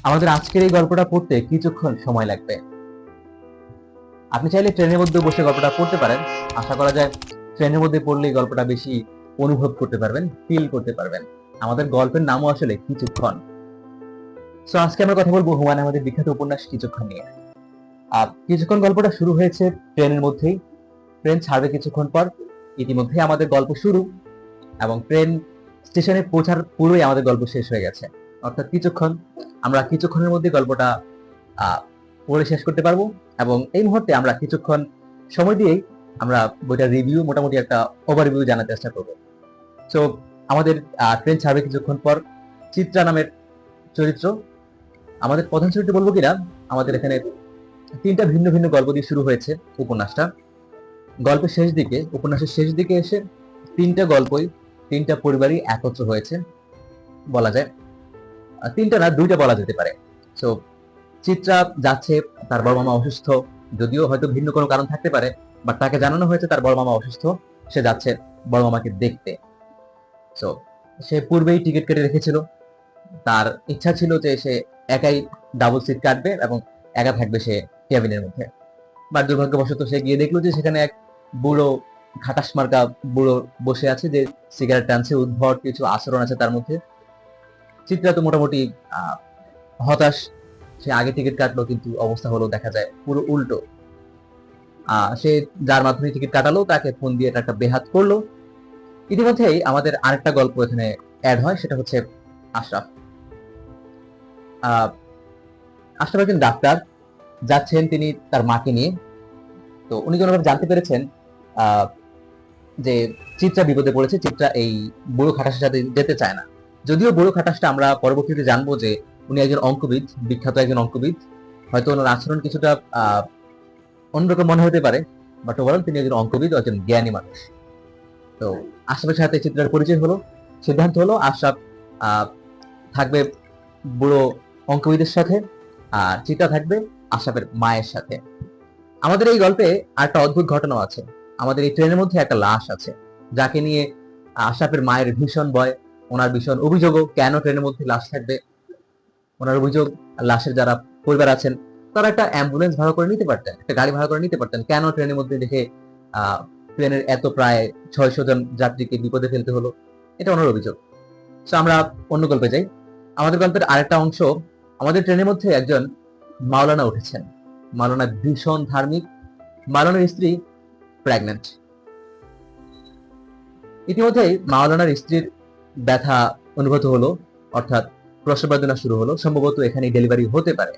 আমাদের আজকের এই গল্পটা পড়তে কিছুক্ষণ সময় লাগবে। আপনি চাইলে ট্রেনের মধ্যে বসে গল্পটা পড়তে পারেন। আশা করা যায় ট্রেনের মধ্যে পড়লে গল্পটা বেশি অনুভব করতে পারবেন, ফিল করতে পারবেন। আমাদের গল্পের নামও আসলে কিছুক্ষণ। সো আজকে আমরা কথা বলবো হুমায়ুন আহমেদের বিখ্যাত উপন্যাস কিছুক্ষণ নিয়ে। কিছুক্ষণ গল্পটা শুরু হয়েছে ট্রেনের মধ্যেই। ট্রেন ছাড়বে কিছুক্ষণ পর। ইতিমধ্যে আমাদের গল্প শুরু, এবং ট্রেন স্টেশনে পৌঁছার পূর্বেই আমাদের গল্প শেষ হয়ে গেছে। অর্থাৎ আমরা কিছুক্ষণের মধ্যে গল্পটা পড়ে শেষ করতে পারবো। এবং এই মুহূর্তে আমরা কিছুক্ষণ সময় দিয়েই আমরা বইটার রিভিউ, মোটামুটি একটা ওভারভিউ জানার চেষ্টা করবো। তো আমাদের ট্রেন ছাড়বে কিছুক্ষণ পর। চিত্রা নামের চরিত্র, আমাদের প্রধান চরিত্র বলবো কিনা, আমাদের এখানে তিনটা ভিন্ন ভিন্ন গল্প দিয়ে শুরু হয়েছে উপন্যাসটা। উপন্যাসের শেষ দিকে এসে তিনটা গল্পই, তিনটা পরিবারই একত্র হয়েছে বলা যায়। তিনটা না, দুইটা বলা যেতে পারে। তো চিত্রা যাচ্ছে, তার বড় মামা অসুস্থ, যদিও হয়তো ভিন্ন কোনো কারণ থাকতে পারে, বাট তাকে জানানো হয়েছে তার বড় মামা অসুস্থ, সে যাচ্ছে বড় মামাকে দেখতে। তো সে পূর্বেই টিকিট কেটে রেখেছিল। তার ইচ্ছা ছিল যে সে একাই ডাবল সিট কাটবে এবং একা থাকবে সে কেবিনের মধ্যে। বাট দুর্ভাগ্যবশত সে গিয়ে দেখলো যে সেখানে এক বুড়ো, খাটাস মার্কা বুড়ো বসে আছে, যে সিগারেট টানছে, উদ্ভট কিছু আচরণ আছে তার মধ্যে। চিত্রা তো মোটামুটি হতাশ। সে আগে টিকিট কাটলো, কিন্তু অবস্থা হলো দেখা যায় পুরো উল্টো। সে যার মাধ্যমে টিকিট কাটালো তাকে ফোন দিয়ে একটা বেহাত করলো। ইতিমধ্যেই আমাদের আরেকটা গল্প এখানে অ্যাড হয়, সেটা হচ্ছে আশরাফ। আশরাফ একজন ডাক্তার, যাচ্ছেন তিনি তার মাকে নিয়ে। তো উনি কোনোভাবে জানতে পেরেছেন যে চিত্রা বিপদে পড়েছে। চিত্রা এই বুড়ো খাটাসের সাথে যেতে চায় না। যদিও বুড়ো খাটাসটা আমরা পরবর্তীতে জানবো যে উনি একজন অঙ্কবিদ, বিখ্যাত একজন অঙ্কবিদ। হয়তো ওনার আচরণ কিছুটা অন্যরকম মনে হতে পারে, বাট ওভারঅল তিনি একজন অঙ্কবিদ, একজন জ্ঞানী মানুষ। তো আশরাফের সাথে চিত্রার পরিচয় হলো। সিদ্ধান্ত হলো আশরাফ থাকবে বুড়ো অঙ্কবিদের সাথে, আর চিত্রা থাকবে আশরাফের মায়ের সাথে। আমাদের এই গল্পে একটা অদ্ভুত ঘটনা আছে। আমাদের এই ট্রেনের মধ্যে একটা লাশ আছে, যাকে নিয়ে আশরাফের মায়ের ভীষণ ভয়, ওনার ভীষণ অভিযোগও। কেন ট্রেনের মধ্যে লাশ থাকবে? ওনার অভিযোগ, লাশের যারা পরিবার আছেন তারা একটা অ্যাম্বুলেন্স ভাড়া করে নিতে পারতেন, একটা গাড়ি ভাড়া করে নিতে পারতেন। কেন ট্রেনের মধ্যে রেখে ট্রেনের এত প্রায় 600 জন যাত্রীকে বিপদে ফেলতে হলো? এটা ওনার অভিযোগ। তো আমরা অন্য গল্পে যাই। আমাদের গল্পের আরেকটা অংশ, আমাদের ট্রেনের মধ্যে একজন মাওলানা উঠেছেন। মাওলানা ভীষণ ধার্মিক। মাওলানার স্ত্রী প্রেগন্যান্ট। ইতিমধ্যেই মাওলানার স্ত্রীর ব্যথা অনুভূত হলো, অর্থাৎ প্রসব বেদনা শুরু হলো। সম্ভবত এখানে ডেলিভারি হতে পারে।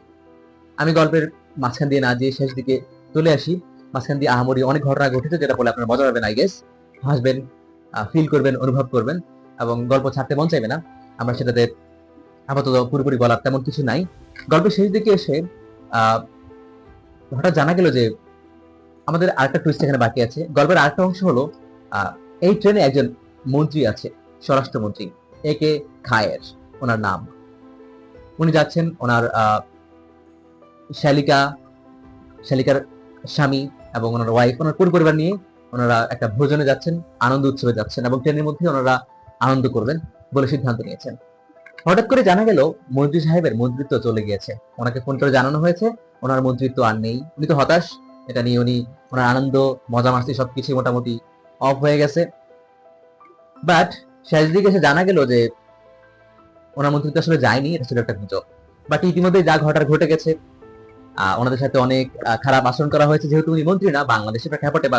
আমি গল্পের মাঝখান দিয়ে না দিয়ে শেষ দিকে চলে আসি। মাঝখান দিয়ে আহামরি অনেক ঘটনা ঘটেছে, যেটা বলে আপনারা মজা পাবেন, আই গেস। হাসবেন, ফিল করবেন, অনুভব করবেন, এবং গল্প ছাড়তে মন চাইবে না। আমরা সেটাতে আপাতত পুরোপুরি বলার তেমন কিছু নাই। গল্পের শেষ দিকে এসে হঠাৎ জানা গেল যে আমাদের আরেকটা টুইস্ট এখানে বাকি আছে। গল্পের আরেকটা অংশ হলো, এই ট্রেনে একজন মন্ত্রী আছে, স্বরাষ্ট্রমন্ত্রী, একে খায়ের ওনার নাম। উনি যাচ্ছেন ওনার শালিকার স্বামী এবং ওনার ওয়াইফ, ওনার পুরো পরিবার নিয়ে ওনারা একটা ভোজনে যাচ্ছেন, আনন্দ উৎসবে যাচ্ছেন, এবং ট্রেনের মধ্যে ওনারা আনন্দ করবেন বলে সিদ্ধান্ত নিয়েছেন। হঠাৎ করে জানা গেল মন্ত্রী সাহেবের মন্ত্রিত্ব চলে গিয়েছে। ওনাকে ফোন করে জানানো হয়েছে ওনার মন্ত্রিত্ব আর নেই। উনি তো হতাশ। এটা নিয়ে ওনার আনন্দ, মজা মাস্তি সবকিছু মোটামুটি অফ হয়ে গেছে। বাট শেষ দিকে এসে জানা গেল যে ওনার মন্ত্রিত্ব আসলে যায়নি, এটা ছিল একটা গুজব। বাট ইতিমধ্যে যা ঘটার ঘটে গেছে। ওনাদের সাথে অনেক খারাপ আচরণ করা হয়েছে। যেহেতু উনি মন্ত্রী না, বাংলাদেশের প্রেক্ষাপটে বা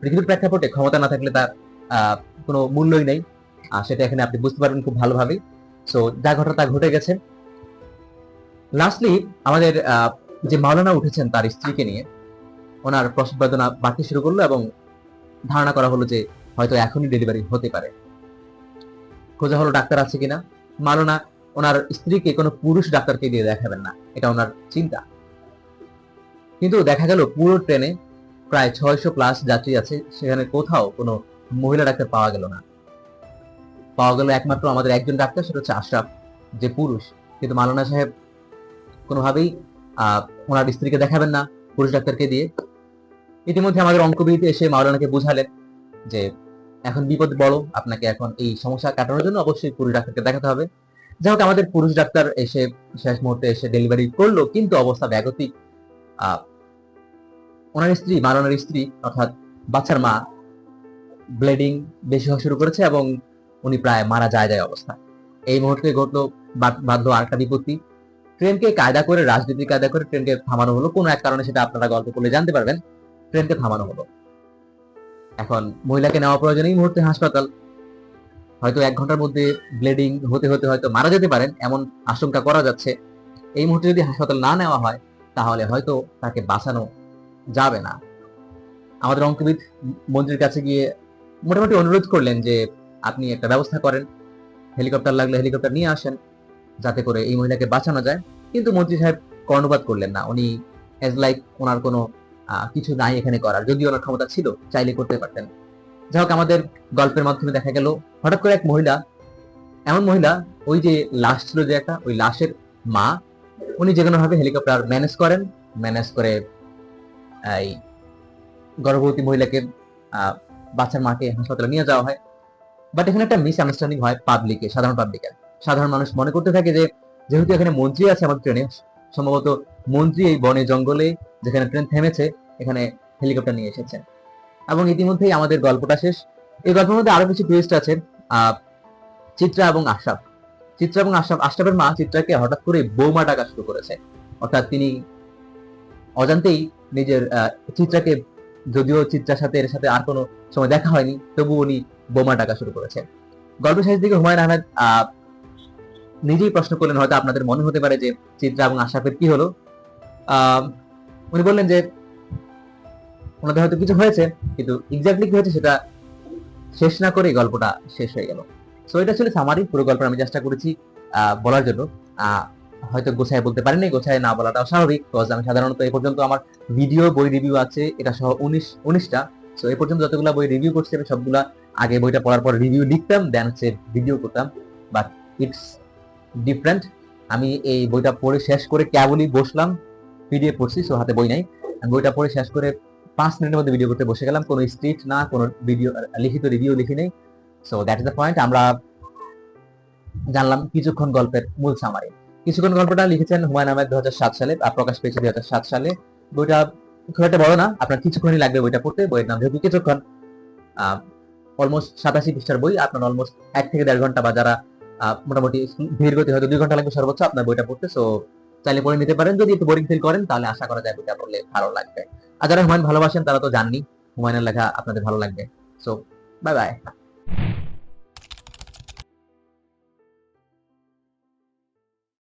পৃথিবীর প্রেক্ষাপটে ক্ষমতা না থাকলে তার কোনো মূল্যই নেই। সেটা এখানে আপনি বুঝতে পারবেন খুব ভালোভাবেই। সো যা ঘটা তা ঘটে গেছে। লাস্টলি আমাদের যে মাওলানা উঠেছেন তার স্ত্রীকে নিয়ে ওনার প্রসব বেদনা বাড়তে শুরু করলো, এবং ধারণা করা হলো যে হয়তো এখনই ডেলিভারি হতে পারে। খোঁজা হলো ডাক্তার আছে কিনা। মাওলানা ওনার স্ত্রীকে কোনো পুরুষ ডাক্তারকে দিয়ে দেখাবেন না, এটা ওনার চিন্তা। কিন্তু দেখা গেল পুরো ট্রেনে প্রায় 600+ যাত্রী আছে, সেখানে কোথাও কোনো মহিলা ডাক্তার পাওয়া গেল না। পাওয়া গেল একমাত্র আমাদের একজন ডাক্তার, সেটা হচ্ছে আশরাফ, যে পুরুষ। কিন্তু মাওলানা সাহেব কোনোভাবেই ওনার স্ত্রীকে দেখাবেন না পুরুষ ডাক্তারকে দিয়ে। ইতিমধ্যে আমাদের অঙ্কবিদ এসে মাওলানাকে বুঝালেন যে এখন বিপদ বড়, আপনাকে এখন এই সমস্যা কাটানোর জন্য অবশ্যই পুরুষ ডাক্তারকে দেখাতে হবে। যাই হোক, আমাদের পুরুষ ডাক্তার এসে শেষ মুহূর্তে এসে ডেলিভারি করলো, কিন্তু অবস্থা বেগতিক। ওনার স্ত্রী, ওনার স্ত্রী অর্থাৎ বাচ্চার মা, ব্লিডিং বেশি হওয়া শুরু করেছে এবং উনি প্রায় মারা যায় অবস্থা। এই মুহূর্তে ঘটলো বাঁধলো আরেকটা বিপত্তি। ট্রেনকে কায়দা করে, রাজনীতি কায়দা করে ট্রেনকে থামানো হলো কোনো এক কারণে, সেটা আপনারা গল্প করলে জানতে পারবেন। ট্রেনকে থামানো হলো। এখন মহিলাকে নেওয়া প্রয়োজন এই মুহূর্তে হাসপাতাল। হয়তো 1 ঘন্টার মধ্যে ব্লিডিং হতে হতে হয়তো মারা যেতে পারেন, এমন আশঙ্কা করা যাচ্ছে। এই মুহূর্তে যদি হাসপাতাল না নেওয়া হয়, তাহলে হয়তো তাকে বাঁচানো যাবে না। আমাদের অঙ্কবিদ মন্ত্রীর কাছে গিয়ে মোটামুটি অনুরোধ করলেন যে আপনি একটা ব্যবস্থা করেন, হেলিকপ্টার লাগলে হেলিকপ্টার নিয়ে আসেন, যাতে করে এই মহিলাকে বাঁচানো যায়। কিন্তু মন্ত্রী সাহেব কর্ণপাত করলেন না। উনি এজ লাইক ওনার কোনো কিছু নাই এখানে করার, যদিও ওনার ক্ষমতা ছিল, চাইলে করতে পারতেন। যাই হোক, আমাদের গল্পের মাধ্যমে দেখা গেল হঠাৎ করে এক মহিলা, এমন মহিলা, ওই যে লাশ ছিল যে একটা, ওই লাশের মা, উনি যে কোনো ভাবে হেলিকপ্টার ম্যানেজ করেন। ম্যানেজ করে এই গর্ভবতী মহিলাকে, বাচ্চার মাকে হাসপাতালে নিয়ে যাওয়া হয়। বাট এখানে একটা মিস আন্ডারস্ট্যান্ডিং হয় পাবলিকে, সাধারণ পাবলিকের। সাধারণ মানুষ মনে করতে থাকে যে যেহেতু এখানে মন্ত্রী আছে আমাদের ট্রেনে, সম্ভবত মন্ত্রী এই বনে জঙ্গলে যেখানে ট্রেন থেমেছে এখানে হেলিকপ্টার নিয়ে এসেছেন। এবং ইতিমধ্যেই আমাদের গল্পটা শেষ। এই গল্পের মধ্যে আরো কিছু টুইস্ট আছে। চিত্রা এবং আশরাফ, চিত্রা এবং আশরাফ, আশরাফের মা চিত্রাকে হঠাৎ করে বৌমা ডাকা শুরু করেছে। অর্থাৎ তিনি অজান্তেই নিজের চিত্রাকে, যদিও চিত্রার সাথে এর সাথে আর কোনো সময় দেখা হয়নি, তবু উনি বোমা ডাকা শুরু করেছেন। গল্প শেষ দিকে হুমায়ুন আহমেদ নিজেই প্রশ্ন করলেন, হয়তো আপনাদের মনে হতে পারে যে চিত্রা এবং আশরাফের কি হলো। উনি বললেন যে ওনাদের হয়তো কিছু হয়েছে, কিন্তু এক্স্যাক্টলি কি হয়েছে সেটা শেষ না করে গল্পটা শেষ হয়ে গেল। সো এটা ছিল সামারি। পুরো গল্পটা আমি চেষ্টা করেছি বলার জন্য। হয়তো গোছায় বলতে পারিনি, গোছায় না বলাটাও স্বাভাবিক, বিকজ আমি সাধারণত এই পর্যন্ত আমার ভিডিও, বই রিভিউ আছে এটা সহ 19টা। সো এই পর্যন্ত যতগুলো বই রিভিউ করছি আমি সবগুলা আগে বইটা পড়ার পর রিভিউ লিখতাম, দেন হচ্ছে ভিডিও করতাম। But it's different. আমি এই বইটা পড়ে শেষ করে কেবলই বসলাম, পিডিএফ পড়ছি, সো হাতে বই নাই। আমি বইটা পড়ে শেষ করে 5 মিনিটের মধ্যে ভিডিও করতে বসে গেলাম, কোনো স্ক্রিপ্ট না, কোনো ভিডিও লিখিত রিভিউ লিখি নেই। So that is the point. আমরা জানলাম কিছুক্ষণ গল্পের মূল সামারি। কিছুক্ষণ গল্পটা লিখেছেন হুমায়ুন আহমেদ 2007 সালে, প্রকাশ পেয়েছে 2007 সালে। বইটা খুব একটা বড় না, আপনার কিছুক্ষণই লাগবে বইটা পড়তে। বইয়ের নাম যেহেতু কিছুক্ষণ, অলমোস্ট 87 পৃষ্ঠার বই, আপনার অলমোস্ট 1 থেকে 1.5 ঘন্টা, বা যারা মোটামুটি ধীর গতি হয়তো 2 ঘন্টা লাগবে সর্বোচ্চ আপনার বইটা পড়তে। সো চাইলে পড়ে নিতে পারেন। যদি একটু বোরিং ফিল করেন তাহলে আশা করা যায় বইটা পড়লে ভালো লাগবে। আর যারা হুমায়ুন ভালোবাসেন তারা তো জাননি হুমায়ুনের লেখা আপনাদের ভালো লাগবে। So bye bye.